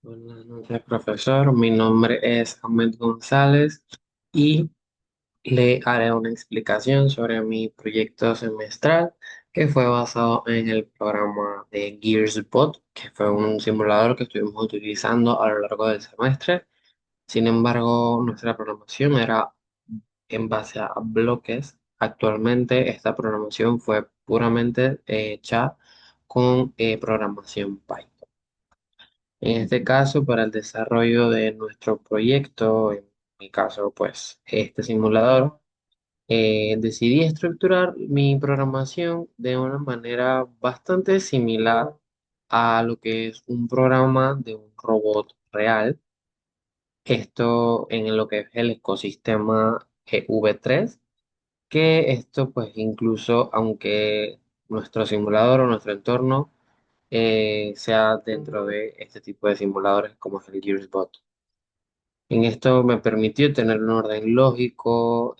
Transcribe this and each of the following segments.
Buenas noches, profesor. Mi nombre es Ahmed González y le haré una explicación sobre mi proyecto semestral que fue basado en el programa de GearsBot, que fue un simulador que estuvimos utilizando a lo largo del semestre. Sin embargo, nuestra programación era en base a bloques. Actualmente esta programación fue puramente hecha con programación Python. En este caso, para el desarrollo de nuestro proyecto, en mi caso, pues este simulador, decidí estructurar mi programación de una manera bastante similar a lo que es un programa de un robot real. Esto en lo que es el ecosistema V3, que esto pues incluso aunque nuestro simulador o nuestro entorno sea dentro de este tipo de simuladores como es el GearsBot. En esto me permitió tener un orden lógico,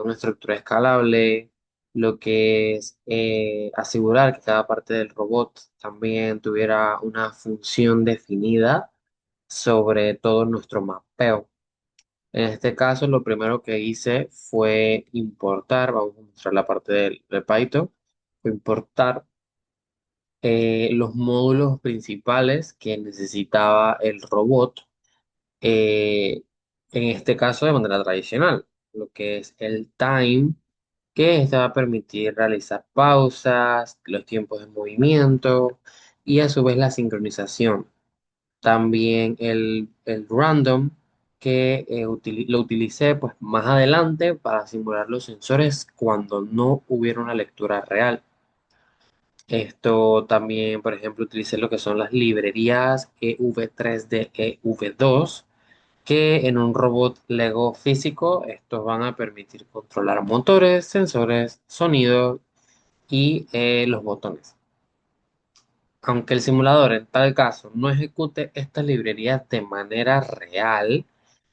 una estructura escalable, lo que es asegurar que cada parte del robot también tuviera una función definida sobre todo nuestro mapeo. En este caso, lo primero que hice fue importar, vamos a mostrar la parte de Python, fue importar los módulos principales que necesitaba el robot, eh, en este caso de manera tradicional, lo que es el time, que este va a permitir realizar pausas, los tiempos de movimiento y a su vez la sincronización. También el random, que lo utilicé pues más adelante para simular los sensores cuando no hubiera una lectura real. Esto también, por ejemplo, utilicé lo que son las librerías EV3D, EV2, que en un robot Lego físico, estos van a permitir controlar motores, sensores, sonido y los botones. Aunque el simulador en tal caso no ejecute estas librerías de manera real,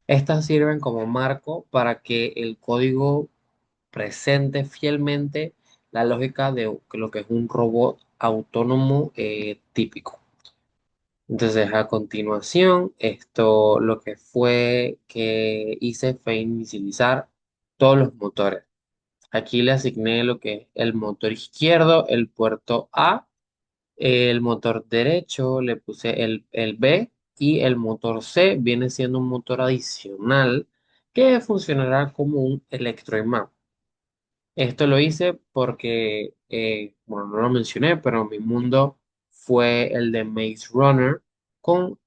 estas sirven como marco para que el código presente fielmente la lógica de lo que es un robot autónomo típico. Entonces, a continuación, esto lo que fue que hice fue inicializar todos los motores. Aquí le asigné lo que es el motor izquierdo, el puerto A, el motor derecho, le puse el B y el motor C viene siendo un motor adicional que funcionará como un electroimán. Esto lo hice porque, bueno, no lo mencioné, pero mi mundo fue el de Maze Runner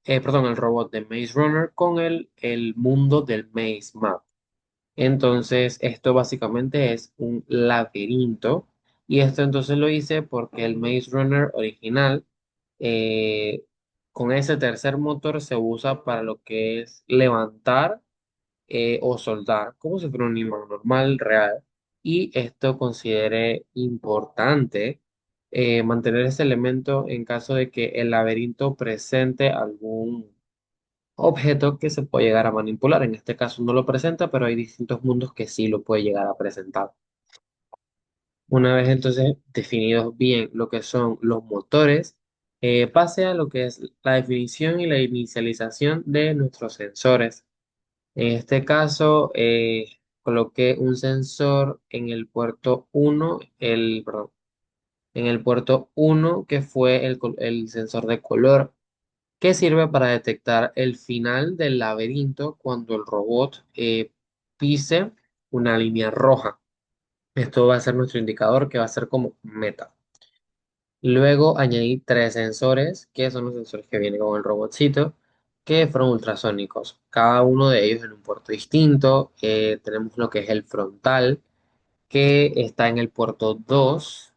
perdón, el robot de Maze Runner con el mundo del Maze Map. Entonces, esto básicamente es un laberinto y esto entonces lo hice porque el Maze Runner original, eh, con ese tercer motor se usa para lo que es levantar o soldar, como si fuera un imán normal, real. Y esto considere importante mantener ese elemento en caso de que el laberinto presente algún objeto que se puede llegar a manipular. En este caso no lo presenta, pero hay distintos mundos que sí lo puede llegar a presentar. Una vez entonces definidos bien lo que son los motores, pase a lo que es la definición y la inicialización de nuestros sensores. En este caso, coloqué un sensor en el puerto uno, perdón, en el puerto uno que fue el sensor de color, que sirve para detectar el final del laberinto cuando el robot pise una línea roja. Esto va a ser nuestro indicador que va a ser como meta. Luego añadí tres sensores, que son los sensores que vienen con el robotcito, que fueron ultrasónicos. Cada uno de ellos en un puerto distinto. Tenemos lo que es el frontal, que está en el puerto 2.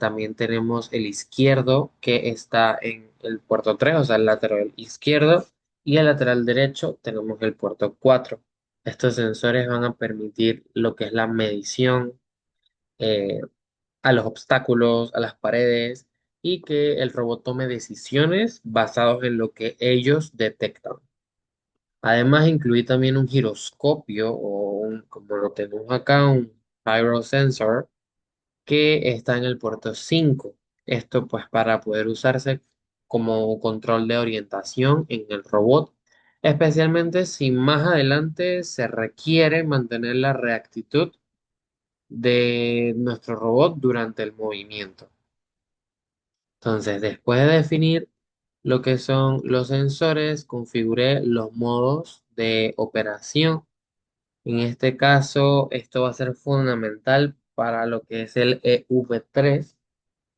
También tenemos el izquierdo, que está en el puerto 3, o sea, el lateral izquierdo. Y el lateral derecho tenemos el puerto 4. Estos sensores van a permitir lo que es la medición eh, a los obstáculos, a las paredes y que el robot tome decisiones basadas en lo que ellos detectan. Además, incluí también un giroscopio como lo tenemos acá, un gyrosensor que está en el puerto 5. Esto pues para poder usarse como control de orientación en el robot, especialmente si más adelante se requiere mantener la reactitud de nuestro robot durante el movimiento. Entonces, después de definir lo que son los sensores, configuré los modos de operación. En este caso, esto va a ser fundamental para lo que es el EV3,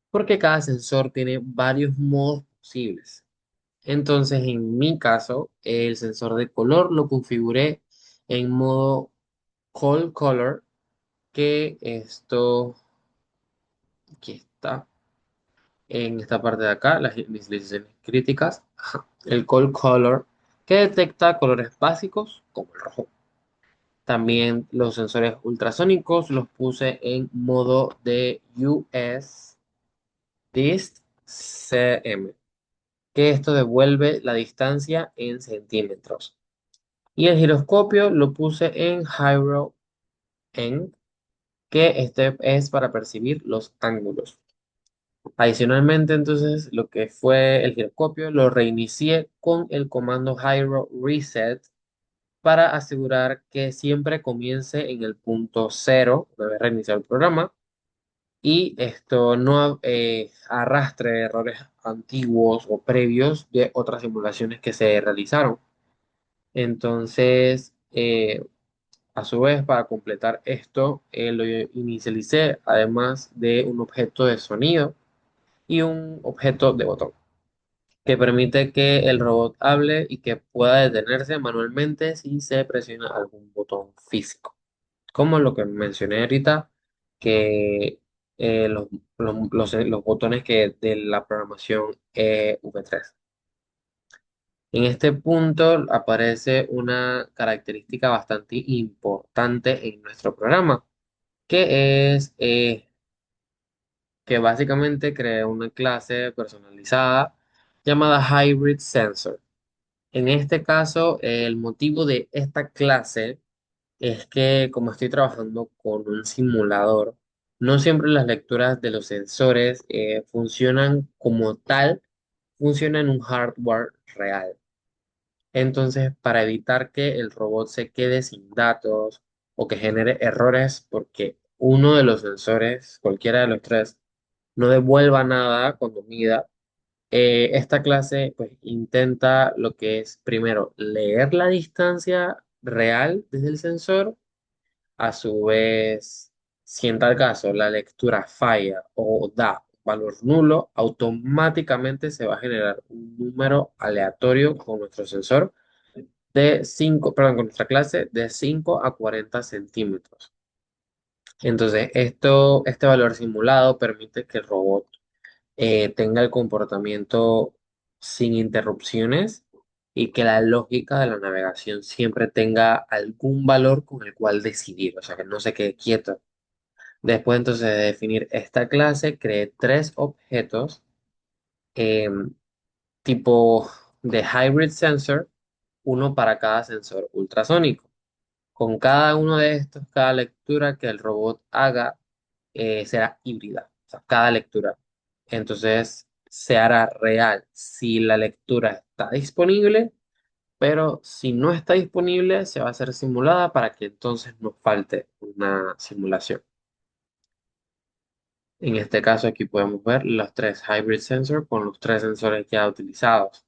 porque cada sensor tiene varios modos posibles. Entonces, en mi caso, el sensor de color lo configuré en modo Cold Color, que esto aquí está en esta parte de acá, mis decisiones críticas. Ajá. El Cold Color, que detecta colores básicos como el rojo. También los sensores ultrasónicos los puse en modo de US Dist CM, que esto devuelve la distancia en centímetros. Y el giroscopio lo puse en Gyro End, que este es para percibir los ángulos. Adicionalmente, entonces, lo que fue el giroscopio lo reinicié con el comando Gyro Reset para asegurar que siempre comience en el punto cero una vez reiniciado el programa y esto no arrastre errores antiguos o previos de otras simulaciones que se realizaron. Entonces, a su vez, para completar esto, lo inicialicé además de un objeto de sonido y un objeto de botón, que permite que el robot hable y que pueda detenerse manualmente si se presiona algún botón físico, como lo que mencioné ahorita, que los botones que de la programación V3. En este punto aparece una característica bastante importante en nuestro programa, que es que básicamente creé una clase personalizada llamada Hybrid Sensor. En este caso, el motivo de esta clase es que como estoy trabajando con un simulador, no siempre las lecturas de los sensores funcionan como tal, funcionan en un hardware real. Entonces, para evitar que el robot se quede sin datos o que genere errores porque uno de los sensores, cualquiera de los tres, no devuelva nada cuando mida, esta clase pues intenta lo que es primero leer la distancia real desde el sensor, a su vez, si en tal caso la lectura falla o da valor nulo, automáticamente se va a generar un número aleatorio con nuestro sensor de 5 perdón, con nuestra clase de 5 a 40 centímetros. Entonces, este valor simulado permite que el robot tenga el comportamiento sin interrupciones y que la lógica de la navegación siempre tenga algún valor con el cual decidir, o sea, que no se quede quieto. Después entonces de definir esta clase, creé tres objetos em, tipo de hybrid sensor, uno para cada sensor ultrasónico. Con cada uno de estos, cada lectura que el robot haga será híbrida, o sea, cada lectura. Entonces se hará real si la lectura está disponible, pero si no está disponible, se va a hacer simulada para que entonces nos falte una simulación. En este caso, aquí podemos ver los tres hybrid sensor con los tres sensores ya utilizados.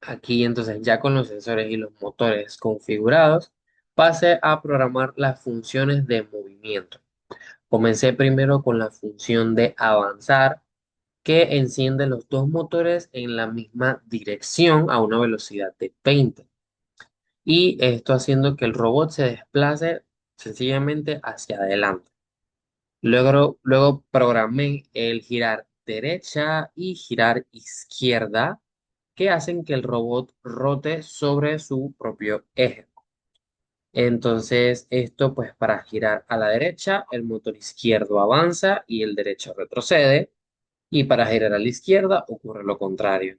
Aquí entonces ya con los sensores y los motores configurados, pasé a programar las funciones de movimiento. Comencé primero con la función de avanzar, que enciende los dos motores en la misma dirección a una velocidad de 20. Y esto haciendo que el robot se desplace sencillamente hacia adelante. Luego programé el girar derecha y girar izquierda, que hacen que el robot rote sobre su propio eje. Entonces, esto pues para girar a la derecha, el motor izquierdo avanza y el derecho retrocede, y para girar a la izquierda ocurre lo contrario.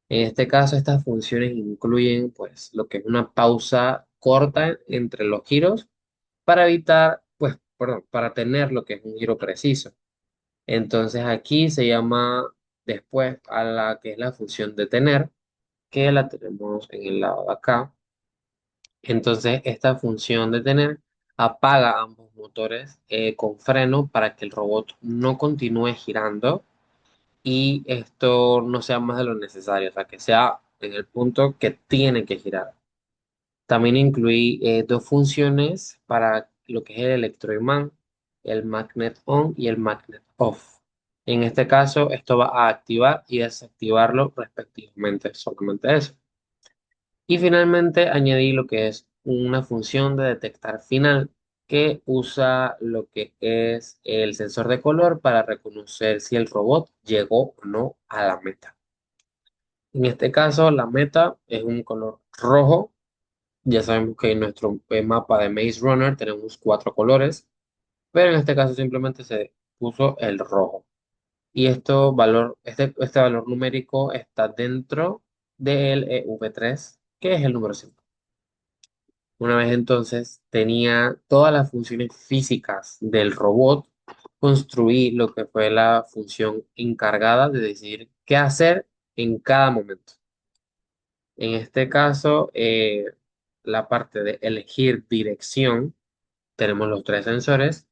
En este caso, estas funciones incluyen pues lo que es una pausa corta entre los giros para evitar, pues, perdón, para tener lo que es un giro preciso. Entonces aquí se llama después a la que es la función detener, que la tenemos en el lado de acá. Entonces, esta función detener apaga ambos motores con freno para que el robot no continúe girando y esto no sea más de lo necesario, o sea, que sea en el punto que tiene que girar. También incluí dos funciones para lo que es el electroimán, el magnet on y el magnet off. En este caso, esto va a activar y desactivarlo respectivamente, solamente eso. Y finalmente añadí lo que es una función de detectar final que usa lo que es el sensor de color para reconocer si el robot llegó o no a la meta. En este caso, la meta es un color rojo. Ya sabemos que en nuestro mapa de Maze Runner tenemos cuatro colores, pero en este caso simplemente se puso el rojo. Y este valor numérico está dentro del EV3, que es el número 5. Una vez entonces tenía todas las funciones físicas del robot, construí lo que fue la función encargada de decidir qué hacer en cada momento. En este caso, la parte de elegir dirección, tenemos los tres sensores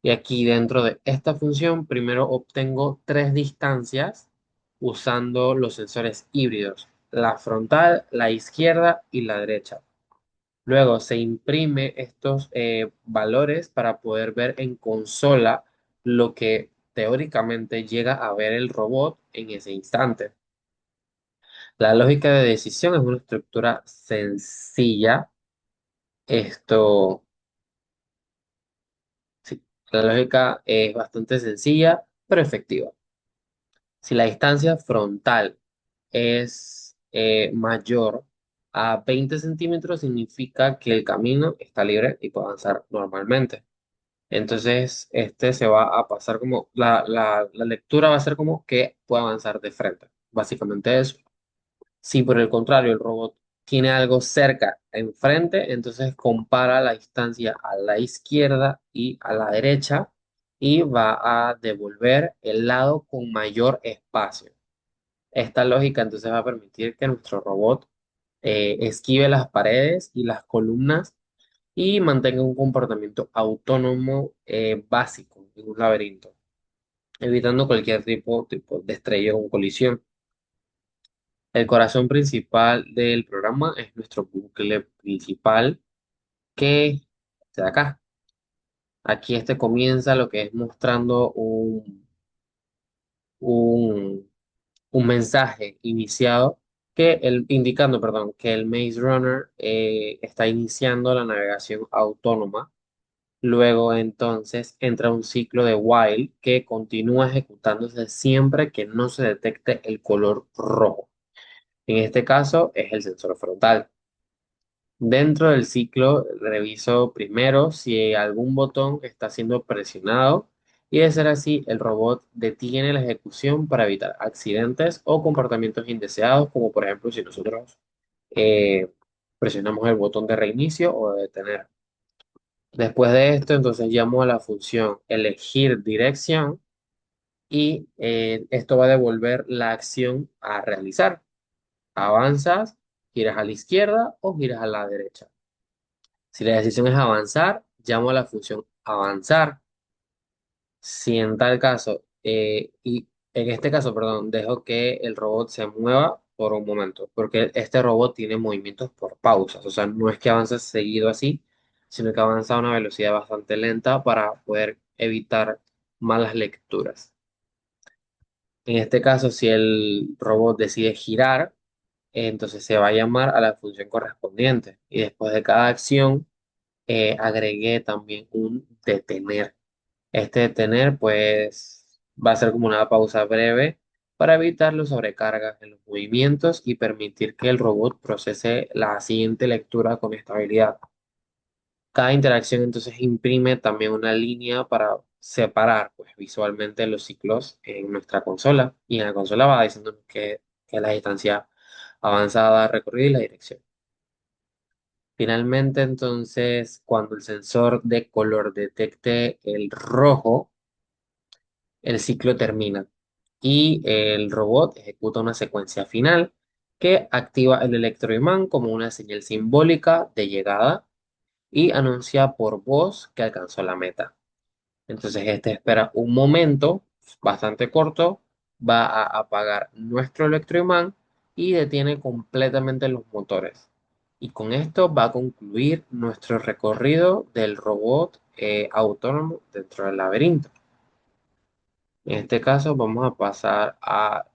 y aquí dentro de esta función primero obtengo tres distancias usando los sensores híbridos, la frontal, la izquierda y la derecha. Luego se imprime estos valores para poder ver en consola lo que teóricamente llega a ver el robot en ese instante. La lógica de decisión es una estructura sencilla. Esto, sí, la lógica es bastante sencilla, pero efectiva. Si la distancia frontal es mayor a 20 centímetros, significa que el camino está libre y puede avanzar normalmente. Entonces, este se va a pasar como, la lectura va a ser como que puede avanzar de frente. Básicamente eso. Si por el contrario el robot tiene algo cerca, enfrente, entonces compara la distancia a la izquierda y a la derecha y va a devolver el lado con mayor espacio. Esta lógica entonces va a permitir que nuestro robot esquive las paredes y las columnas y mantenga un comportamiento autónomo básico en un laberinto, evitando cualquier tipo de estrella o colisión. El corazón principal del programa es nuestro bucle principal que está de acá. Aquí este comienza lo que es mostrando un, un mensaje iniciado indicando, perdón, que el Maze Runner está iniciando la navegación autónoma. Luego entonces entra un ciclo de while que continúa ejecutándose siempre que no se detecte el color rojo. En este caso es el sensor frontal. Dentro del ciclo, reviso primero si algún botón está siendo presionado y de ser así, el robot detiene la ejecución para evitar accidentes o comportamientos indeseados, como por ejemplo si nosotros eh, presionamos el botón de reinicio o de detener. Después de esto, entonces llamo a la función elegir dirección y esto va a devolver la acción a realizar. Avanzas, giras a la izquierda o giras a la derecha. Si la decisión es avanzar, llamo a la función avanzar. Si en tal caso, y en este caso, perdón, dejo que el robot se mueva por un momento, porque este robot tiene movimientos por pausas, o sea, no es que avance seguido así, sino que avanza a una velocidad bastante lenta para poder evitar malas lecturas. En este caso, si el robot decide girar, entonces se va a llamar a la función correspondiente y después de cada acción agregué también un detener. Este detener, pues, va a ser como una pausa breve para evitar los sobrecargas en los movimientos y permitir que el robot procese la siguiente lectura con estabilidad. Cada interacción entonces imprime también una línea para separar, pues, visualmente los ciclos en nuestra consola y en la consola va diciendo que la distancia avanzada recorrida y la dirección. Finalmente, entonces, cuando el sensor de color detecte el rojo, el ciclo termina. y el robot ejecuta una secuencia final que activa el electroimán como una señal simbólica de llegada y anuncia por voz que alcanzó la meta. Entonces este espera un momento bastante corto, va a apagar nuestro electroimán y detiene completamente los motores. Y con esto va a concluir nuestro recorrido del robot autónomo dentro del laberinto. En este caso vamos a pasar a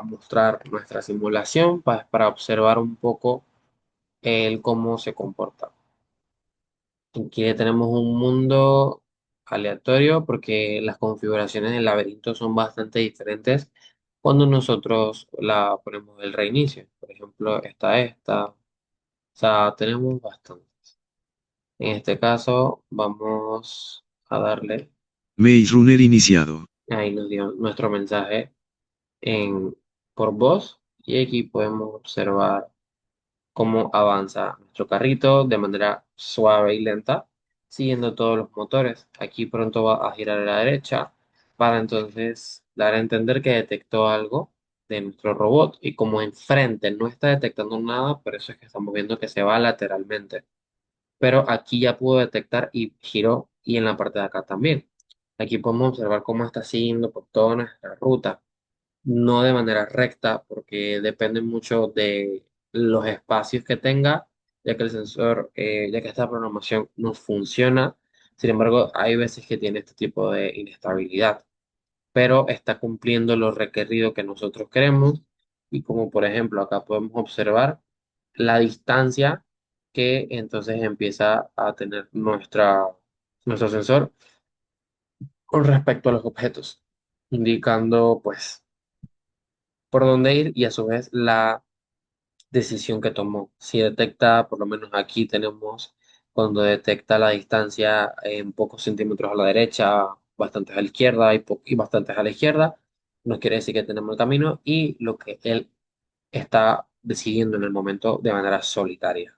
mostrar nuestra simulación para observar un poco el cómo se comporta. Aquí tenemos un mundo aleatorio porque las configuraciones del laberinto son bastante diferentes cuando nosotros la ponemos el reinicio. Por ejemplo, esta. O sea, tenemos bastantes. En este caso vamos a darle, Maze Runner iniciado. ahí nos dio nuestro mensaje en, por voz y aquí podemos observar cómo avanza nuestro carrito de manera suave y lenta, siguiendo todos los motores. Aquí pronto va a girar a la derecha para entonces dar a entender que detectó algo de nuestro robot y como enfrente no está detectando nada, por eso es que estamos viendo que se va lateralmente. Pero aquí ya pudo detectar y giró y en la parte de acá también. Aquí podemos observar cómo está siguiendo por toda nuestra ruta no de manera recta, porque depende mucho de los espacios que tenga, ya que el sensor, ya que esta programación no funciona. Sin embargo, hay veces que tiene este tipo de inestabilidad, pero está cumpliendo lo requerido que nosotros queremos. Y como por ejemplo, acá podemos observar la distancia que entonces empieza a tener nuestro sensor con respecto a los objetos, indicando pues por dónde ir y a su vez la decisión que tomó. Si detecta, por lo menos aquí tenemos, cuando detecta la distancia en pocos centímetros a la derecha, bastantes a la izquierda y bastantes a la izquierda, nos quiere decir que tenemos el camino y lo que él está decidiendo en el momento de manera solitaria.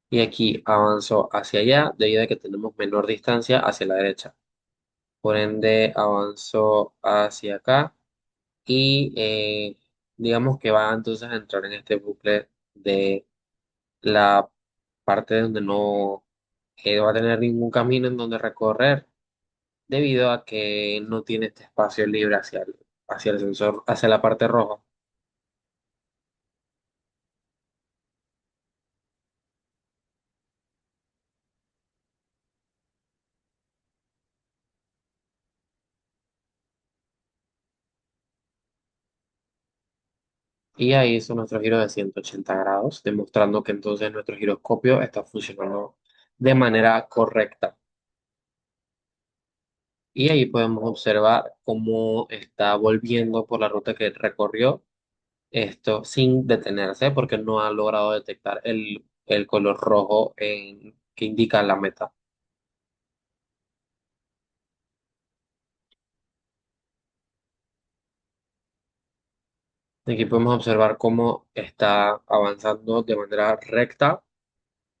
Y aquí avanzó hacia allá debido a que tenemos menor distancia hacia la derecha. Por ende, avanzó hacia acá y digamos que va entonces a entrar en este bucle de la parte donde no va a tener ningún camino en donde recorrer debido a que no tiene este espacio libre hacia el sensor, hacia la parte roja. Y ahí hizo nuestro giro de 180 grados, demostrando que entonces nuestro giroscopio está funcionando de manera correcta. Y ahí podemos observar cómo está volviendo por la ruta que recorrió esto sin detenerse porque no ha logrado detectar el color rojo que indica la meta. Aquí podemos observar cómo está avanzando de manera recta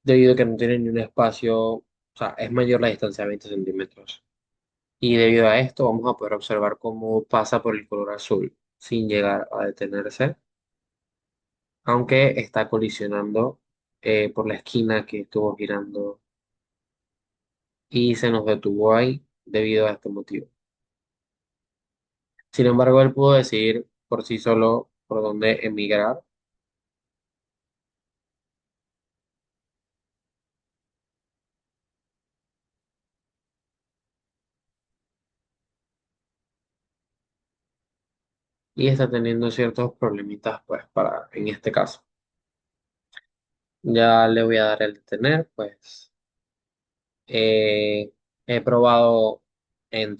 debido a que no tiene ni un espacio, o sea, es mayor la distancia de 20 centímetros. Y debido a esto vamos a poder observar cómo pasa por el color azul sin llegar a detenerse, aunque está colisionando por la esquina que estuvo girando y se nos detuvo ahí debido a este motivo. Sin embargo, él pudo decidir por sí solo por dónde emigrar y está teniendo ciertos problemitas, pues, en este caso. Ya le voy a dar el detener, pues, he probado en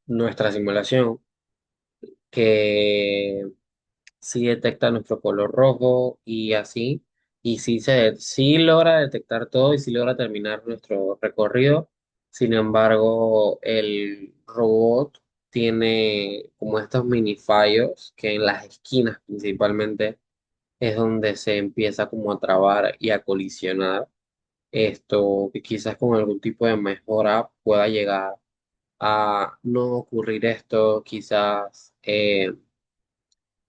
nuestra simulación que sí detecta nuestro color rojo y así, y sí logra detectar todo y sí logra terminar nuestro recorrido. Sin embargo, el robot tiene como estos mini fallos que en las esquinas principalmente es donde se empieza como a trabar y a colisionar. esto que quizás con algún tipo de mejora pueda llegar a no ocurrir esto, quizás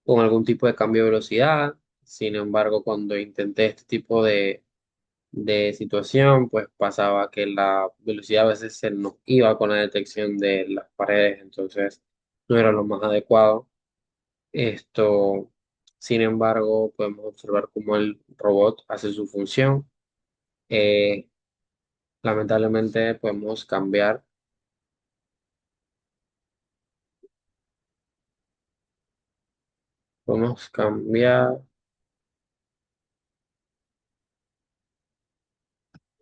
con algún tipo de cambio de velocidad. Sin embargo, cuando intenté este tipo de situación, pues pasaba que la velocidad a veces se nos iba con la detección de las paredes, entonces no era lo más adecuado. Esto, sin embargo, podemos observar cómo el robot hace su función. Eh, Lamentablemente podemos cambiar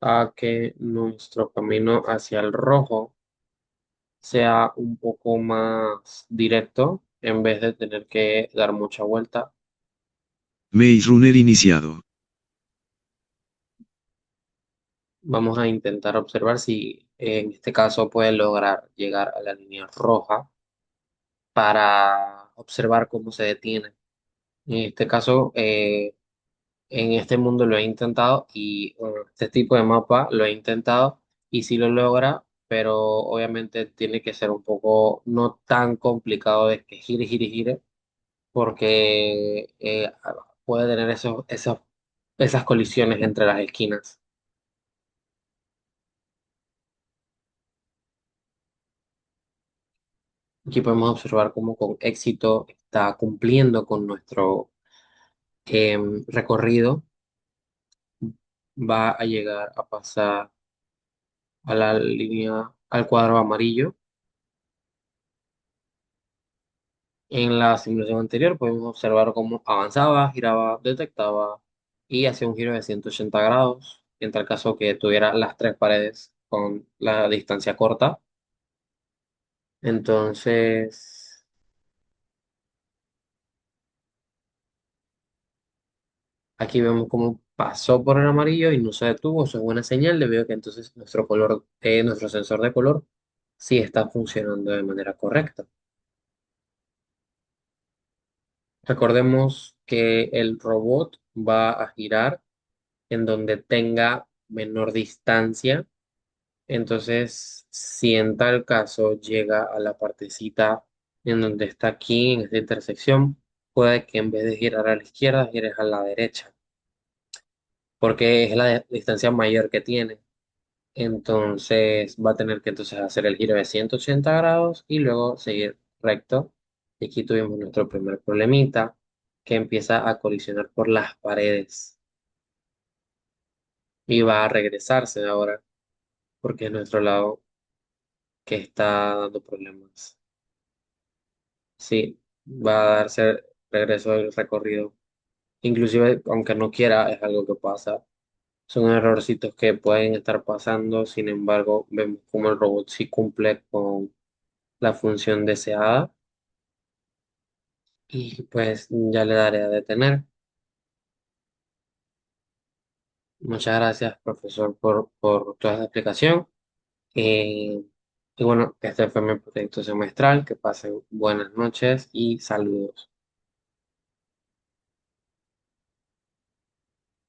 a que nuestro camino hacia el rojo sea un poco más directo en vez de tener que dar mucha vuelta. Maze Runner iniciado. Vamos a intentar observar si en este caso puede lograr llegar a la línea roja para observar cómo se detiene. En este caso, en este mundo lo he intentado y bueno, este tipo de mapa lo he intentado y sí lo logra, pero obviamente tiene que ser un poco no tan complicado de que gire, gire, gire, porque puede tener esas colisiones entre las esquinas. Aquí podemos observar cómo con éxito está cumpliendo con nuestro recorrido. Va a llegar a pasar a la línea, al cuadro amarillo. En la simulación anterior podemos observar cómo avanzaba, giraba, detectaba y hacía un giro de 180 grados, en tal caso que tuviera las tres paredes con la distancia corta. Entonces, aquí vemos cómo pasó por el amarillo y no se detuvo. Eso es buena señal debido a que entonces nuestro sensor de color sí está funcionando de manera correcta. Recordemos que el robot va a girar en donde tenga menor distancia. Entonces, si en tal caso llega a la partecita en donde está aquí, en esta intersección, puede que en vez de girar a la izquierda, gires a la derecha, porque es la distancia mayor que tiene. Entonces, va a tener que entonces hacer el giro de 180 grados y luego seguir recto. Y aquí tuvimos nuestro primer problemita, que empieza a colisionar por las paredes y va a regresarse ahora, porque es nuestro lado que está dando problemas. Sí, va a darse regreso del recorrido. Inclusive, aunque no quiera, es algo que pasa. Son errorcitos que pueden estar pasando. Sin embargo, vemos como el robot sí cumple con la función deseada. Y pues ya le daré a detener. Muchas gracias, profesor, por toda esta explicación. Eh, y bueno, este fue mi proyecto semestral. Que pasen buenas noches y saludos.